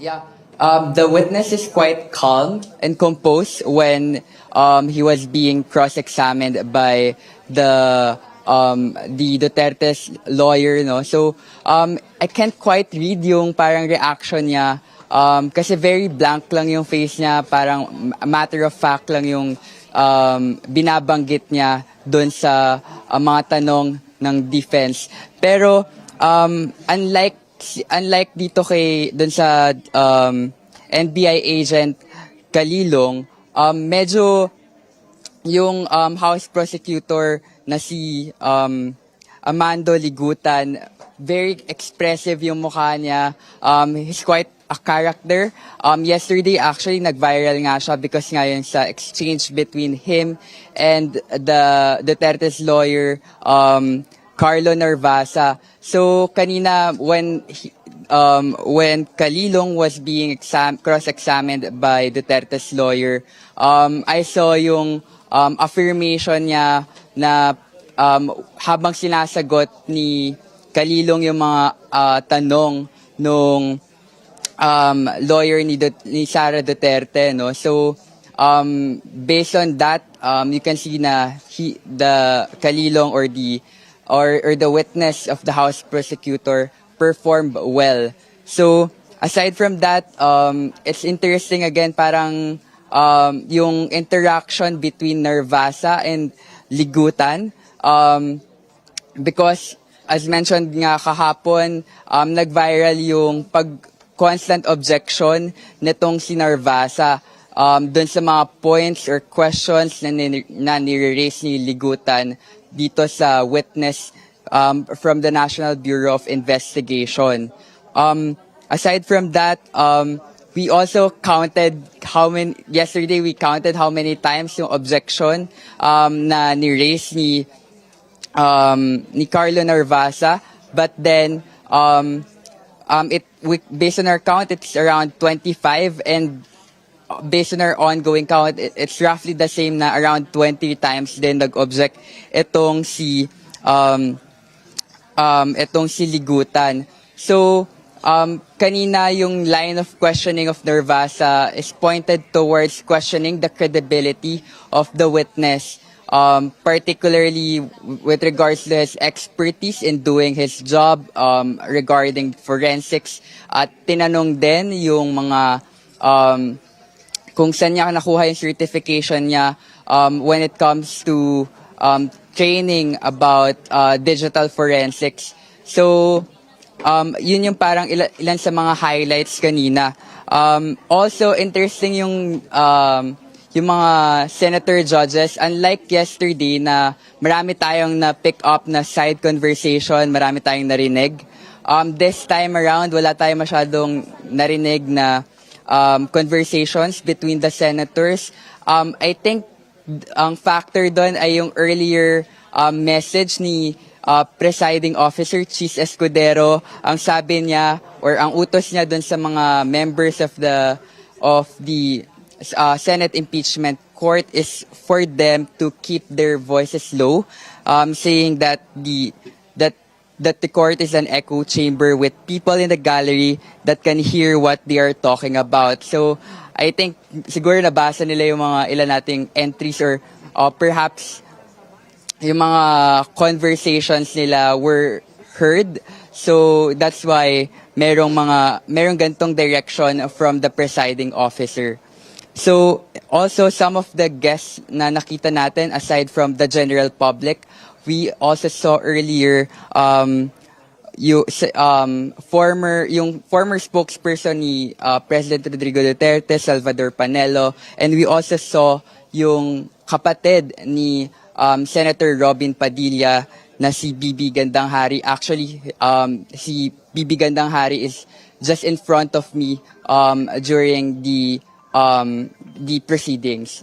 Yeah. The witness is quite calm and composed when he was being cross-examined by the Duterte's lawyer, no. So I can't quite read yung parang reaction niya kasi very blank lang yung face niya, parang matter of fact lang yung binabanggit niya doon sa mga tanong ng defense. Pero unlike dito kay doon sa NBI agent Kalilong, medyo yung House Prosecutor na si Amando Ligutan, very expressive yung mukha niya. He's quite a character. Yesterday, actually, nag-viral nga siya because ngayon sa exchange between him and the Duterte's lawyer, Carlo Narvasa. So, kanina, when Kalilong was being cross-examined by Duterte's lawyer, I saw yung affirmation niya na habang sinasagot ni Kalilong yung mga tanong nung lawyer ni Sara Duterte, no? So based on that, you can see na the Kalilong or the witness of the House Prosecutor performed well. So aside from that, it's interesting again, parang yung interaction between Narvasa and Ligutan, because as mentioned nga kahapon, nag-viral yung constant objection nitong si Narvasa dun sa mga points or questions na nire-raise ni Ligutan dito sa witness from the National Bureau of Investigation. Aside from that, we also counted yesterday we counted how many times yung objection na ni-raise ni Carlo Narvasa, but then based on our count, it's around 25, and based on our ongoing count, it's roughly the same na around 20 times din nag-object itong si Ligutan. So kanina yung line of questioning of Narvasa is pointed towards questioning the credibility of the witness, particularly with regards to his expertise in doing his job regarding forensics. At tinanong din yung mga kung saan niya nakuha yung certification niya when it comes to training about digital forensics. So yun yung parang ilan sa mga highlights kanina. Also interesting yung mga senator judges, unlike yesterday na marami tayong na pick up na side conversation, marami tayong narinig. This time around, wala tayong masyadong narinig na conversations between the senators. I think ang factor doon ay yung earlier message ni presiding officer Chis Escudero. Ang sabi niya or ang utos niya doon sa mga members of the Senate impeachment court is for them to keep their voices low, saying that the court is an echo chamber with people in the gallery that can hear what they are talking about. So I think siguro nabasa nila yung mga ilan nating entries or perhaps yung mga conversations nila were heard. So that's why merong gantong direction from the presiding officer. So also some of the guests na nakita natin aside from the general public, we also saw earlier yung former spokesperson ni President Rodrigo Duterte, Salvador Panelo, and we also saw yung kapatid ni Senator Robin Padilla na si Bibi Gandanghari. Actually, si Bibi Gandanghari is just in front of me during the proceedings.